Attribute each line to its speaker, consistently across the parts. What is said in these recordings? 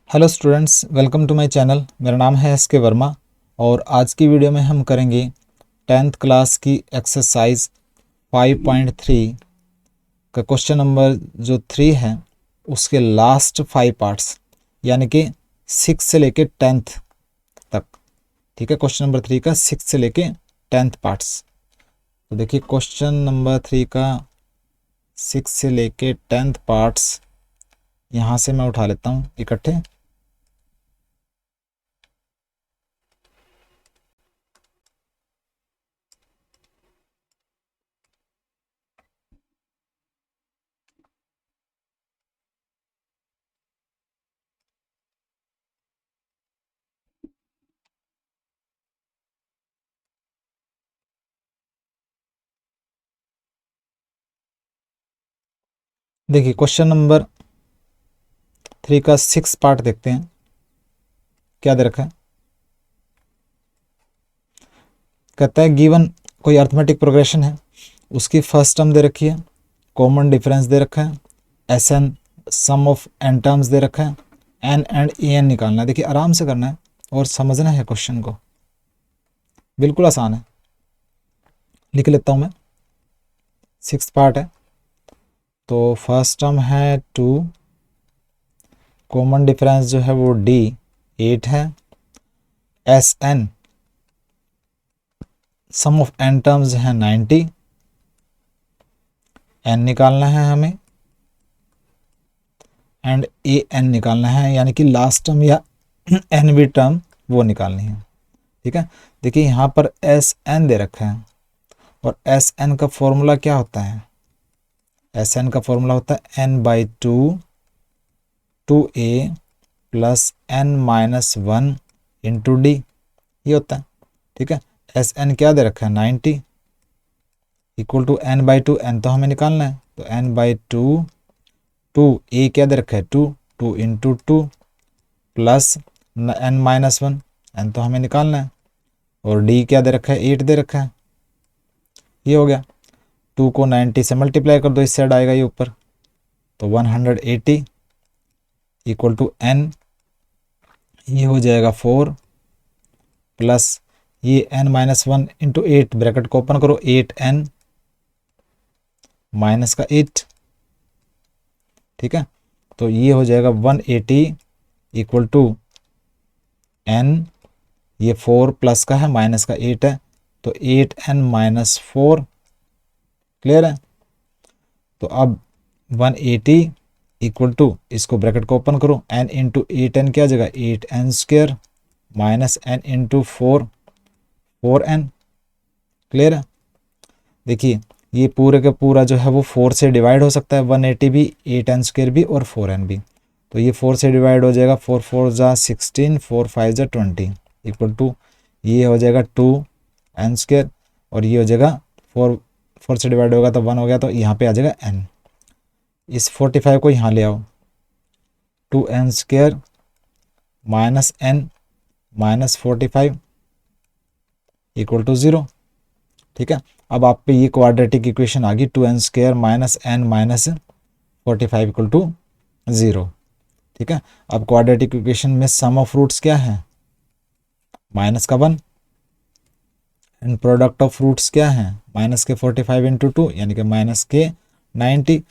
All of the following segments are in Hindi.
Speaker 1: Hello students, welcome to my channel. मेरा नाम है एस के वर्मा और आज की वीडियो में हम करेंगे 10th क्लास की एक्सरसाइज 5.3 का क्वेश्चन नंबर जो 3 है उसके लास्ट 5 पार्ट्स, यानी कि 6 से लेके 10th तक। ठीक है, क्वेश्चन नंबर 3 का 6 से लेके 10th पार्ट्स। तो देखिए क्वेश्चन नंबर 3 का 6 से लेके 10th पार्ट्स यहाँ से मैं उठा लेता हूँ इकट्ठे। देखिए क्वेश्चन नंबर 3 का 6 पार्ट देखते हैं क्या दे रखा है। कहता है गिवन कोई अर्थमेटिक प्रोग्रेशन है, उसकी फर्स्ट टर्म दे रखी है, कॉमन डिफरेंस दे रखा है, S n sum of n terms दे रखा है, एन एंड ए एन निकालना है। देखिए आराम से करना है और समझना है क्वेश्चन को, बिल्कुल आसान है। लिख लेता हूँ मैं, 6 पार्ट है। तो फर्स्ट टर्म है 2, कॉमन डिफरेंस जो है वो डी 8 है, S n sum of n terms है 90, एन निकालना है हमें एंड ए एन निकालना है, यानी कि लास्ट टर्म या एन वी टर्म वो निकालनी है। ठीक है, देखिए यहाँ पर एस एन दे रखा है और एस एन का फॉर्मूला क्या होता है? एस एन का फॉर्मूला होता है n by two a plus n minus one into d, ये होता है। ठीक है, एस एन क्या दे रखा है 90 equal to n by two, n तो हमें निकालना है, तो एन बाई टू ए क्या दे रखा है 2 into two plus n minus one, n तो हमें निकालना है, और डी क्या दे रखा है 8 दे रखा है। ये हो गया, 2 को 90 से मल्टीप्लाई कर दो, इस साइड आएगा ये ऊपर, तो 180 इक्वल टू एन, ये हो जाएगा 4 प्लस ये n minus one into 8, bracket को ओपन करो, 8n माइनस का 8। ठीक है, तो ये हो जाएगा 180 इक्वल टू एन, ये 4 प्लस का है माइनस का 8 है, तो 8n माइनस 4। क्लियर है? तो अब 180 इक्वल टू, इसको ब्रैकेट को ओपन करो, n इंटू 8n क्या जगह 8n square minus n into 4n। Clear है? देखिए ये पूरे का पूरा जो है वो 4 से डिवाइड हो सकता है, 180 भी, 8n स्क्वायर भी और 4n भी। तो ये 4 से डिवाइड हो जाएगा, 4 4 जा 16, 4 5 जा 20 इक्वल टू, ये हो जाएगा 2n स्क्वायर, और ये हो जाएगा 4 से डिवाइड होगा तो 1 हो गया, तो यहाँ पे आ जाएगा n। इस 45 को यहाँ ले आओ, 2n square minus n minus 45 equal to 0। ठीक है, अब आप पे ये क्वाड्रेटिक इक्वेशन आ गई, 2n square minus n minus 45 equal to 0। ठीक है, अब क्वाड्रेटिक इक्वेशन में सम ऑफ रूट्स क्या है? माइनस का 1, एंड प्रोडक्ट ऑफ रूट्स क्या है? माइनस के 45 इंटू 2 यानी कि माइनस के 90।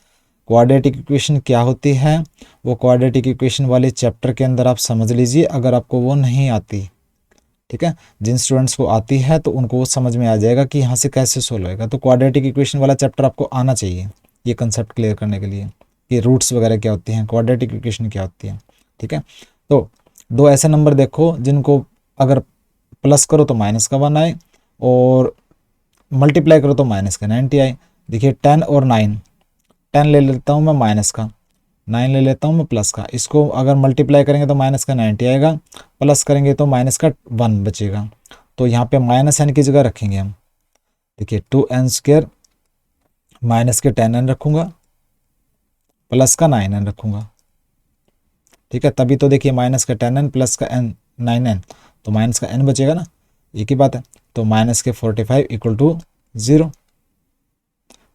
Speaker 1: क्वाड्रेटिक इक्वेशन क्या होती है वो क्वाड्रेटिक इक्वेशन वाले चैप्टर के अंदर आप समझ लीजिए, अगर आपको वो नहीं आती। ठीक है, जिन स्टूडेंट्स को आती है तो उनको वो समझ में आ जाएगा कि यहाँ से कैसे सोल्व होएगा। तो क्वाड्रेटिक इक्वेशन वाला चैप्टर आपको आना चाहिए ये कंसेप्ट क्लियर करने के लिए कि रूट्स वगैरह क्या होती हैं, क्वाड्रेटिक इक्वेशन क्या होती है। ठीक है, तो दो ऐसे नंबर देखो जिनको अगर प्लस करो तो माइनस का 1 आए और मल्टीप्लाई करो तो माइनस का 90 आए। देखिए 10 और 9, 10 ले लेता हूँ मैं माइनस का, 9 ले लेता हूँ मैं प्लस का। इसको अगर मल्टीप्लाई करेंगे तो माइनस का 90 आएगा, प्लस करेंगे तो माइनस का 1 बचेगा। तो यहाँ पे माइनस एन की जगह रखेंगे हम। देखिए 2n स्क्वायर माइनस के 10n रखूँगा प्लस का 9n रखूँगा। ठीक है, तभी तो देखिए माइनस का 10n प्लस का n 9n, तो माइनस का n बचेगा ना, एक ही बात है। तो माइनस के 45 इक्वल टू 0।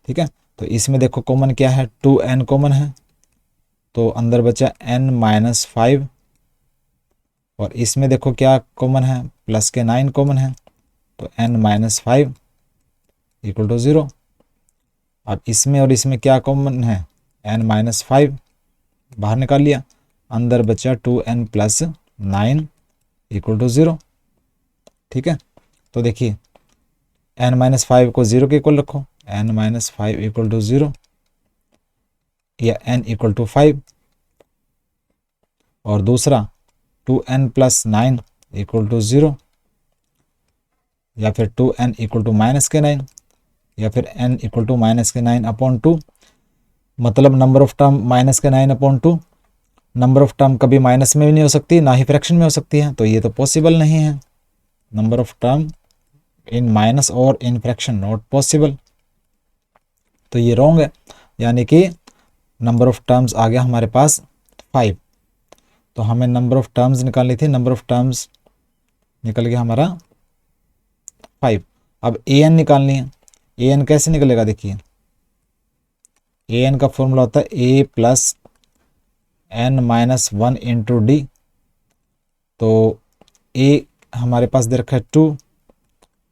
Speaker 1: ठीक है, तो इसमें देखो कॉमन क्या है, 2n कॉमन है, तो अंदर बचा n माइनस 5 और इसमें देखो क्या कॉमन है, प्लस के 9 कॉमन है, तो n-5 इक्वल टू 0। अब इसमें और इसमें क्या कॉमन है, n-5 बाहर निकाल लिया, अंदर बचा 2n + 9 इक्वल टू 0। ठीक है, तो देखिए n-5 को 0 के इक्वल रखो, n-5 इक्वल टू 0 या n इक्वल टू 5, और दूसरा 2n + 9 इक्वल टू 0, या फिर 2n इक्वल टू -9, या फिर n इक्वल टू -9/2। मतलब number of term -9/2। Number of term कभी माइनस में भी नहीं हो सकती, ना ही फ्रैक्शन में हो सकती है, तो ये तो पॉसिबल नहीं है। Number of term in minus और इन फ्रैक्शन नॉट पॉसिबल, तो ये रॉन्ग है। यानी कि नंबर ऑफ टर्म्स आ गया हमारे पास 5। तो हमें नंबर ऑफ टर्म्स निकालनी थी, नंबर ऑफ टर्म्स निकल गया हमारा 5। अब an निकालनी है। an कैसे निकलेगा, देखिए an का फॉर्मूला होता है a + n-1 × d। तो a हमारे पास दे रखा है 2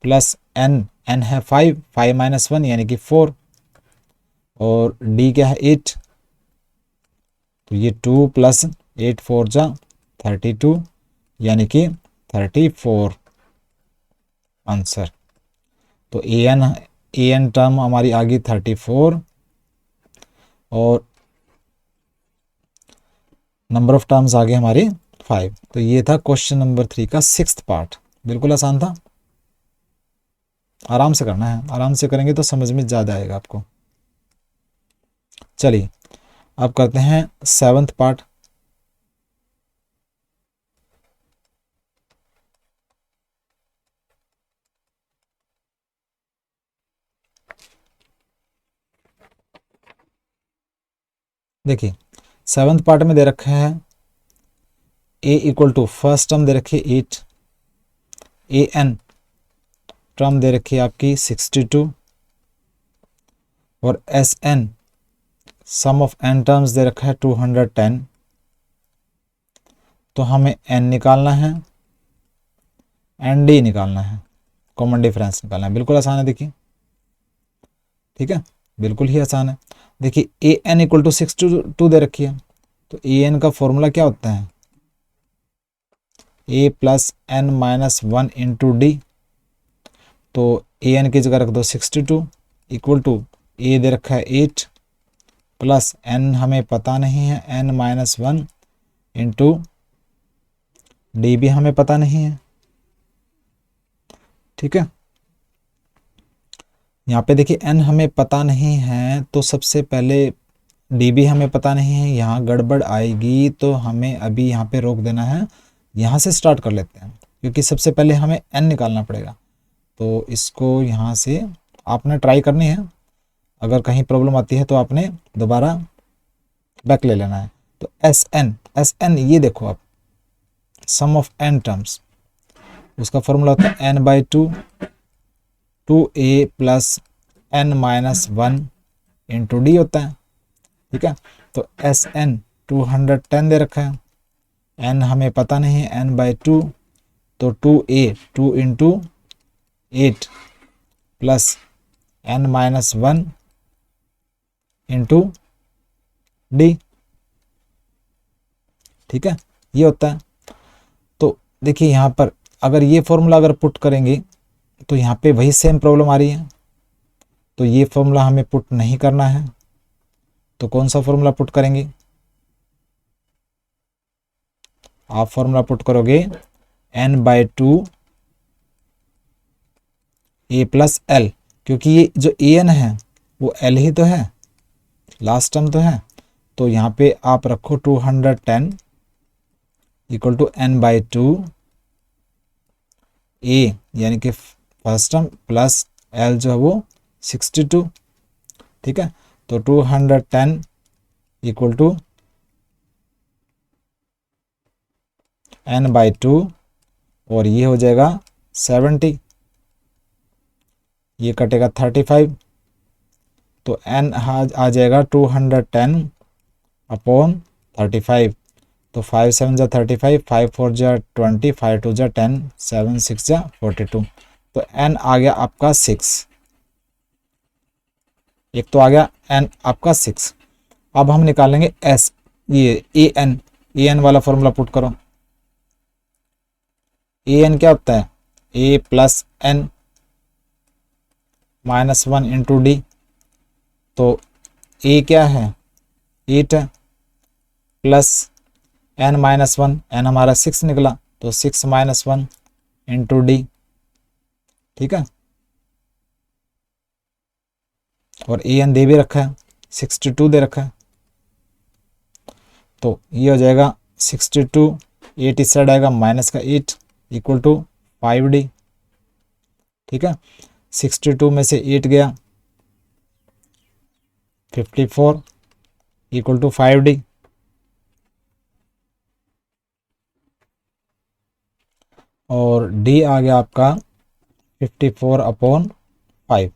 Speaker 1: + n है 5, 5 - 1 यानी कि 4, और d क्या है 8, तो ये 2 + 8 4 जा 32 यानी कि 34 आंसर। तो an टर्म हमारी आ गई 34, और नंबर ऑफ टर्म्स आ गए हमारे 5। तो ये था क्वेश्चन नंबर 3 का 6th पार्ट। बिल्कुल आसान था, आराम से करना है, आराम से करेंगे तो समझ में ज़्यादा आएगा आपको। चलिए अब करते हैं 7th पार्ट। देखिए 7th पार्ट में दे रखा है a equal to first term दे रखी है 8, an टर्म दे रखी है आपकी 62, और sn sum of n terms दे रखा है 210। तो हमें n निकालना है, nd निकालना है, कॉमन डिफरेंस निकालना है। बिल्कुल आसान है, देखिए ठीक है, बिल्कुल ही आसान है। देखिए an इक्वल टू 62 दे रखी है, तो an का फॉर्मूला क्या होता है, a + n-1 × d। तो an की जगह रख दो 62 इक्वल टू a दे रखा है 8 + n हमें पता नहीं है n-1 × d भी हमें पता नहीं है। ठीक है, यहाँ पे देखिए n हमें पता नहीं है, तो सबसे पहले d भी हमें पता नहीं है, यहाँ गड़बड़ आएगी, तो हमें अभी यहाँ पे रोक देना है। यहाँ से स्टार्ट कर लेते हैं, क्योंकि सबसे पहले हमें n निकालना पड़ेगा। तो इसको यहाँ से आपने ट्राई करनी है, अगर कहीं प्रॉब्लम आती है तो आपने दोबारा बैक ले लेना है। तो Sn ये देखो आप, सम ऑफ n टर्म्स, उसका फॉर्मूला होता है n/2 2a + n-1 × d होता है। ठीक है, तो Sn 210 दे रखा है, n हमें पता नहीं है n/2, तो 2a 2 × 8 + n-1 × d। ठीक है, ये होता है। तो देखिए यहाँ पर अगर ये फॉर्मूला अगर पुट करेंगे तो यहाँ पे वही सेम प्रॉब्लम आ रही है, तो ये फॉर्मूला हमें पुट नहीं करना है। तो कौन सा फॉर्मूला पुट करेंगे, आप फॉर्मूला पुट करोगे n/2 a + l, क्योंकि ये जो an है वो l ही तो है, लास्ट टर्म तो है। तो यहाँ पे आप रखो 210 इक्वल टू n/2 a यानी कि फर्स्ट टर्म प्लस l जो है वो 62। ठीक है, तो 210 इक्वल टू n/2, और ये हो जाएगा 70, ये कटेगा 35, तो n आ जाएगा 210/35। तो 5 7 जा 35, 5 4 जा 20, 5 2 जा 10, 7 6 जा 42। तो n आ गया आपका 6। एक तो आ गया n आपका 6। अब हम निकालेंगे s, ये ए एन वाला फॉर्मूला पुट करो। ए एन क्या होता है, a plus n minus 1 into D. तो a क्या है, 8 है, प्लस n माइनस 1, n हमारा 6 निकला, तो 6 माइनस 1 इंटू डी। ठीक है, और ए एन दे भी रखा है, 62 दे रखा है। तो ये हो जाएगा 62, 8 इस साइड आएगा, माइनस का 8 इक्वल टू 5d। ठीक है, 62 में से 8 गया, 54 इक्वल टू 5d। और d आ गया आपका 54/5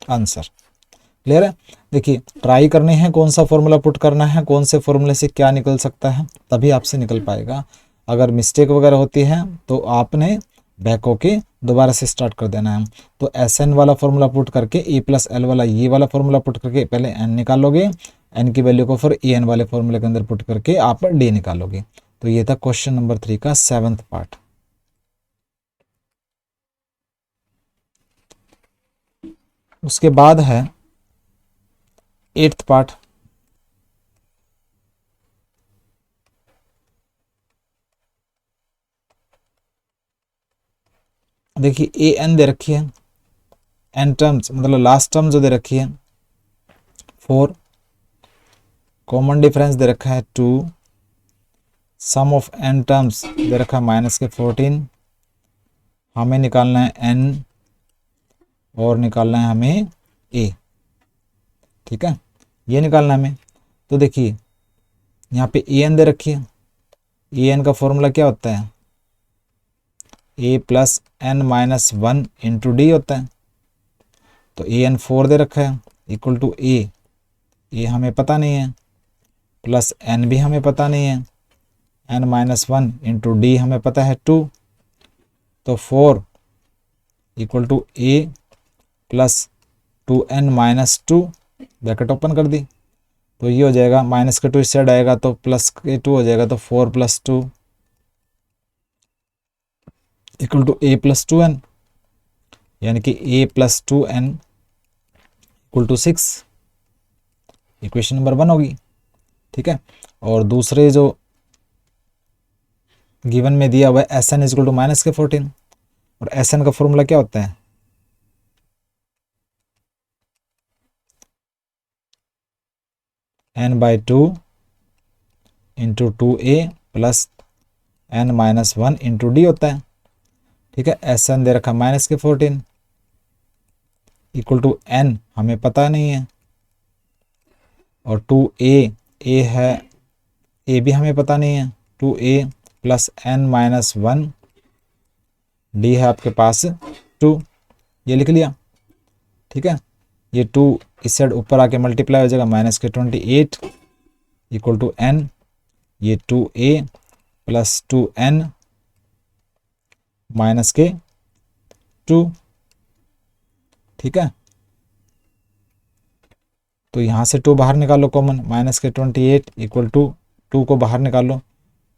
Speaker 1: आंसर। क्लियर है। देखिए ट्राई करनी है कौन सा फॉर्मूला पुट करना है, कौन से फॉर्मूले से क्या निकल सकता है, तभी आपसे निकल पाएगा। अगर मिस्टेक वगैरह होती है तो आपने बैक होके दोबारा से स्टार्ट कर देना है। तो एस एन वाला फॉर्मूला पुट करके ए प्लस एल वाला ये वाला फॉर्मूला पुट करके पहले एन निकालोगे, एन की वैल्यू को फिर ए एन वाले फॉर्मूले के अंदर पुट करके आप डी निकालोगे। तो ये था क्वेश्चन नंबर 3 का 7th पार्ट। उसके बाद है 8th पार्ट। देखिए ए एन दे रखी है, एन टर्म्स मतलब लास्ट टर्म जो दे रखी है 4, कॉमन डिफरेंस दे रखा है 2, सम ऑफ एन टर्म्स दे रखा है माइनस के 14। हमें निकालना है एन और निकालना है हमें ए। ठीक है, ये निकालना है हमें। तो देखिए यहाँ पे ए एन दे रखी है, ए एन का फॉर्मूला क्या होता है, a plus n minus 1 into d होता है। तो ए एन 4 दे रखा है इक्वल टू ए हमें पता नहीं है, प्लस एन भी हमें पता नहीं है, एन माइनस 1 इंटू डी हमें पता है 2। तो 4 equal to a plus 2n minus 2, bracket open कर दी। तो ये हो जाएगा, माइनस का 2 इस साइड आएगा तो प्लस के 2 हो जाएगा, तो 4 plus 2 equal to a plus 2n, यानी कि a plus 2n equal to 6। Equation number 1 होगी। ठीक है, और दूसरे जो गिवन में दिया हुआ है S N equal to minus के 14, और एस एन का फॉर्मूला क्या होता है, n by 2 into 2a plus n minus 1 into d होता है। ठीक है, एस एन दे रखा माइनस के 14 इक्वल टू n हमें पता नहीं है, और 2a है, a भी हमें पता नहीं है, 2a plus n minus 1 D है आपके पास 2, ये लिख लिया। ठीक है, ये 2 इस साइड ऊपर आके मल्टीप्लाई हो जाएगा, माइनस के 28 इक्वल टू n, ये 2a प्लस 2n माइनस के 2। ठीक है, तो यहाँ से 2 बाहर निकालो कॉमन, माइनस के 28 इक्वल टू 2 को बाहर निकालो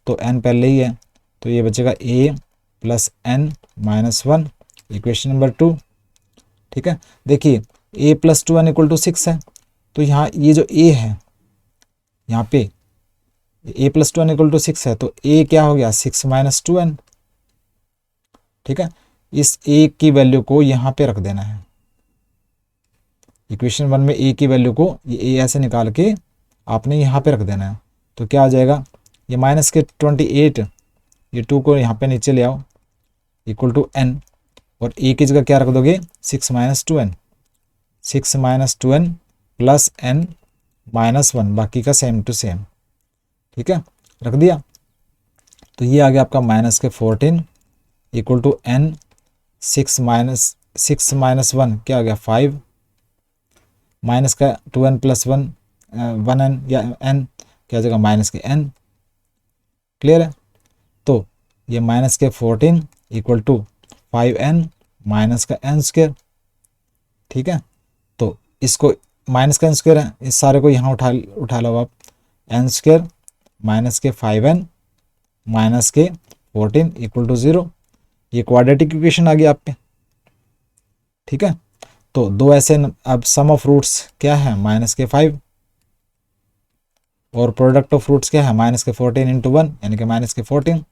Speaker 1: तो n पहले ही है, तो ये बचेगा a plus n minus 1, equation number 2। ठीक है, देखिए a plus 2n equal to 6 है, तो यहाँ ये जो a है, यहाँ पे a plus 2n equal to 6 है, तो a क्या हो गया, 6 माइनस 2n। ठीक है, इस a की वैल्यू को यहाँ पे रख देना है। इक्वेशन 1 में a की वैल्यू को ये a ऐसे निकाल के आपने यहाँ पे रख देना है। तो क्या आ जाएगा, ये माइनस के 28, ये 2 को यहाँ पे नीचे ले आओ इक्वल टू n, और a की जगह क्या रख दोगे, 6 minus 2n, 6 minus 2n plus n minus 1, बाकी का सेम टू सेम। ठीक है, रख दिया। तो ये आ गया आपका माइनस के 14 इक्वल टू n, 6 माइनस 1 क्या आ गया 5, माइनस का 2n प्लस 1 1n या n क्या जगह माइनस के n। क्लियर है? तो ये माइनस के 14 इक्वल टू 5n माइनस का n स्क्वायर। ठीक है, तो इसको माइनस का n स्क्वायर है, इस सारे को यहाँ उठा लो आप, n स्क्वायर माइनस के 5n माइनस के 14 इक्वल टू 0। ये क्वाड्रेटिक इक्वेशन आ गई आपके। ठीक है, तो दो ऐसे अब सम ऑफ रूट्स क्या है माइनस के 5 और प्रोडक्ट ऑफ रूट्स क्या है माइनस के 14 इंटू 1 यानी कि माइनस के 14।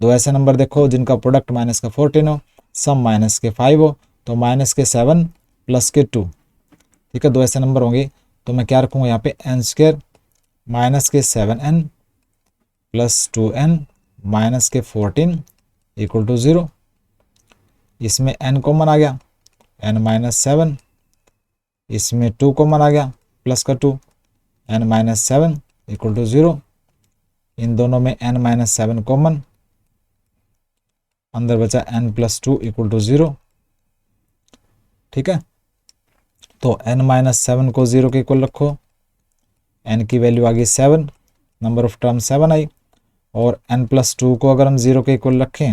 Speaker 1: दो ऐसे नंबर देखो जिनका प्रोडक्ट माइनस का 14 हो, सम माइनस के 5 हो, तो माइनस के 7 प्लस के 2। ठीक है, दो ऐसे नंबर होंगे तो मैं क्या रखूँगा यहाँ पे n स्क्वायर माइनस के 7n प्लस 2n माइनस के 14 इक्वल टू 0। इसमें n कॉमन आ गया, n माइनस 7, इसमें 2 कॉमन आ गया प्लस का 2, n माइनस 7 इक्वल टू 0। इन दोनों में n माइनस 7 कॉमन, अंदर बचा n प्लस 2 इक्वल टू 0। ठीक है, तो n माइनस 7 को 0 के इक्वल रखो, n की वैल्यू आ गई 7, नंबर ऑफ टर्म 7 आई, और n प्लस 2 को अगर हम 0 के इक्वल रखें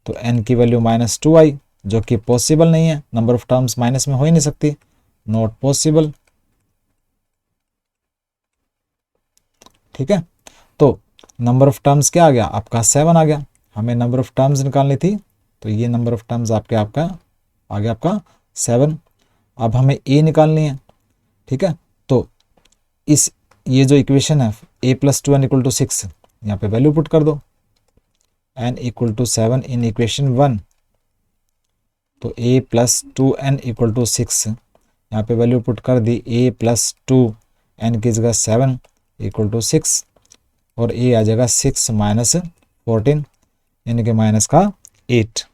Speaker 1: तो n की वैल्यू माइनस 2 आई, जो कि पॉसिबल नहीं है, नंबर ऑफ टर्म्स माइनस में हो ही नहीं सकती, नॉट पॉसिबल। ठीक है, तो नंबर ऑफ टर्म्स क्या आ गया आपका 7 आ गया। हमें नंबर ऑफ टर्म्स निकालनी थी, तो ये नंबर ऑफ टर्म्स आपका आ गया आपका 7। अब हमें a निकालनी है। ठीक है, तो इस ये जो इक्वेशन है a plus 2n equal to 6, यहाँ पे वैल्यू पुट कर दो, n equal to 7 in equation 1, तो a plus 2n equal to 6, यहाँ पे वैल्यू पुट कर दी, a प्लस 2n की जगह 7 इक्वल टू 6, और a आ जाएगा 6 माइनस 14 यानी कि माइनस का 8।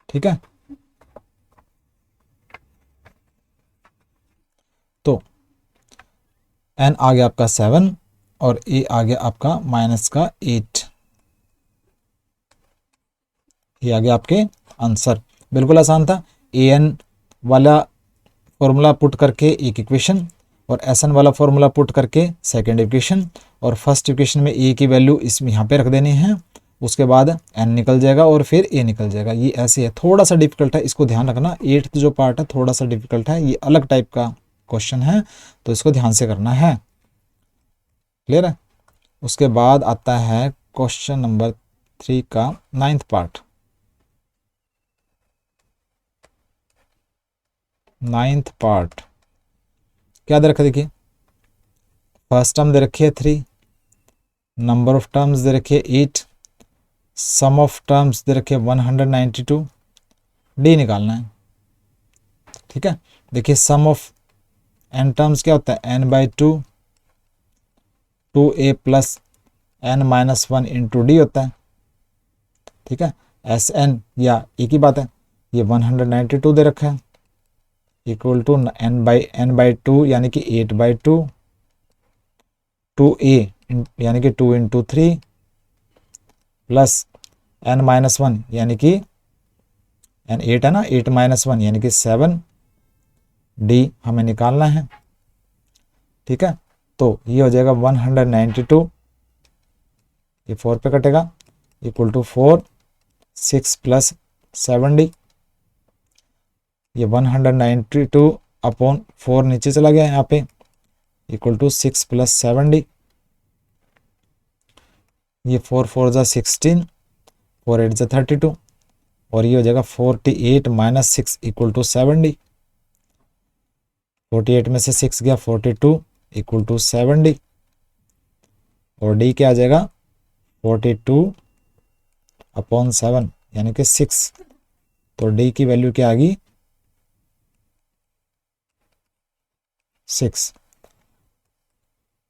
Speaker 1: ठीक है, तो n आ गया आपका 7 और a आ गया आपका माइनस का 8। ये आ गया आपके आंसर। बिल्कुल आसान था। an वाला फॉर्मूला पुट करके एक इक्वेशन और एसएन वाला फॉर्मूला पुट करके सेकंड इक्वेशन, और फर्स्ट इक्वेशन में ए की वैल्यू इसमें यहाँ पे रख देनी है, उसके बाद एन निकल जाएगा और फिर ए निकल जाएगा। ये ऐसे है, थोड़ा सा डिफिकल्ट है, इसको ध्यान रखना। 8th जो पार्ट है थोड़ा सा डिफिकल्ट है, ये अलग टाइप का क्वेश्चन है, तो इसको ध्यान से करना है। क्लियर है? उसके बाद आता है क्वेश्चन नंबर 3 का 9th पार्ट। 9th पार्ट क्या दे रखा, देखिए फर्स्ट टर्म दे रखी है 3, नंबर ऑफ टर्म्स दे रखी है 8, सम ऑफ टर्म्स दे रखे 192, डी निकालना है। ठीक है, देखिए सम ऑफ एन टर्म्स क्या होता है, n by 2, 2a plus n minus 1 into d होता है। ठीक है, एस एन या एक ही बात है, ये 192 दे रखा है इक्वल टू एन बाई 2 यानी कि 8 बाई 2, 2a यानी कि 2 इंटू 3 प्लस एन माइनस 1 यानी कि एन 8 है ना, 8 माइनस 1 यानी कि 7, डी हमें निकालना है। ठीक है, तो ये हो जाएगा 192, ये 4 पे कटेगा, इक्वल टू 4, 6 प्लस 7d, ये 192 अपॉन 4 नीचे चला गया यहाँ पे, इक्वल टू 6 प्लस 7d, ये 4 4 जा 16, 4 8 जा 32, और ये हो जाएगा 48 माइनस 6 इक्वल टू 7d। 48 में से 6 गया 42 इक्वल टू 7d, और d क्या आ जाएगा 42 अपॉन 7 यानी कि 6, तो d की वैल्यू क्या आ गई 6।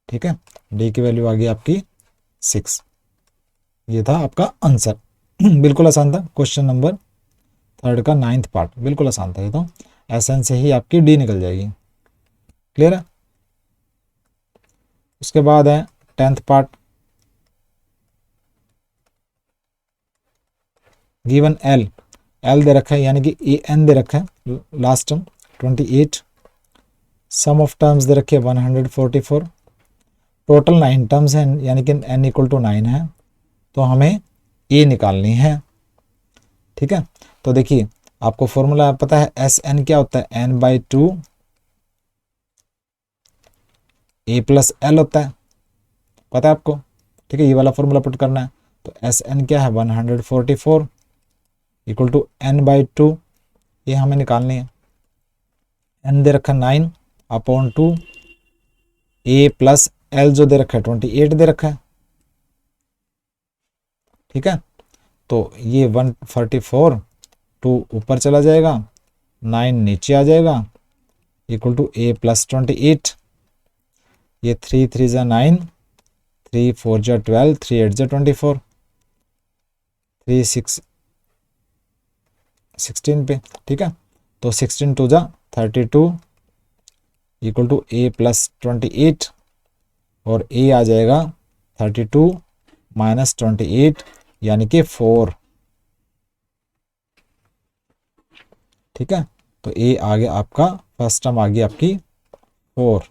Speaker 1: ठीक है, d की वैल्यू आ गई आपकी 6। ये था आपका आंसर। बिल्कुल आसान था। क्वेश्चन नंबर 3 का 9th पार्ट बिल्कुल आसान था ये तो, एसएन से ही आपकी डी निकल जाएगी। क्लियर है? उसके बाद है 10th part. Given l l दे रखा है यानी कि ए एन दे रखा है last term 28, sum of terms दे रखे 144, टोटल 9 टर्म्स हैं यानी कि n इक्वल टू 9 है, तो हमें ए निकालनी है। ठीक है, तो देखिए आपको फॉर्मूला पता है एस एन क्या होता है, n/2 ए प्लस एल होता है, पता है आपको। ठीक है, ये वाला फॉर्मूला पुट करना है, तो एस एन क्या है 144 इक्वल टू n/2, ये हमें निकालनी है। n दे रखा 9/2, ए प्लस एल जो दे रखा है 28 दे रखा है। ठीक है, तो ये 144 2 ऊपर चला जाएगा, 9 नीचे आ जाएगा, इक्वल टू ए प्लस 28, ये 3 3 ज़ा 9, 3 4 ज़ा 12, 3 8 ज़ा 24, 3 6 16 पे। ठीक है, तो 16 2 ज़ा 32 इक्वल टू ए प्लस 28, और ए आ जाएगा 32 माइनस 28 यानी कि 4। ठीक है, तो ए आ गया आपका, फर्स्ट टर्म आ गई आपकी 4,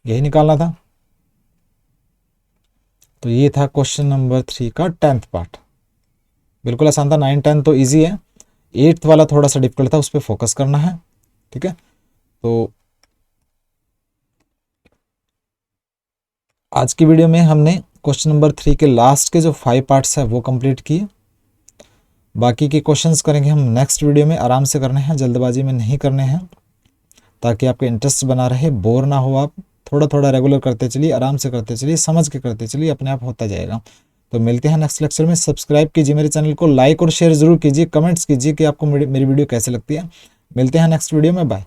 Speaker 1: यही निकालना था। तो ये था क्वेश्चन नंबर 3 का 10th पार्ट, बिल्कुल आसान था। 9 10 तो इजी है, 8th वाला थोड़ा सा डिफिकल्ट था, उस पर फोकस करना है। ठीक है, तो आज की वीडियो में हमने क्वेश्चन नंबर 3 के लास्ट के जो 5 पार्ट्स है वो कंप्लीट किए। बाकी के क्वेश्चंस करेंगे हम नेक्स्ट वीडियो में, आराम से करने हैं, जल्दबाजी में नहीं करने हैं, ताकि आपका इंटरेस्ट बना रहे, बोर ना हो आप। थोड़ा थोड़ा रेगुलर करते चलिए, आराम से करते चलिए, समझ के करते चलिए, अपने आप होता जाएगा। तो मिलते हैं नेक्स्ट लेक्चर में। सब्सक्राइब कीजिए मेरे चैनल को, लाइक और शेयर जरूर कीजिए, कमेंट्स कीजिए कि आपको मेरी वीडियो कैसे लगती है। मिलते हैं नेक्स्ट वीडियो में, बाय।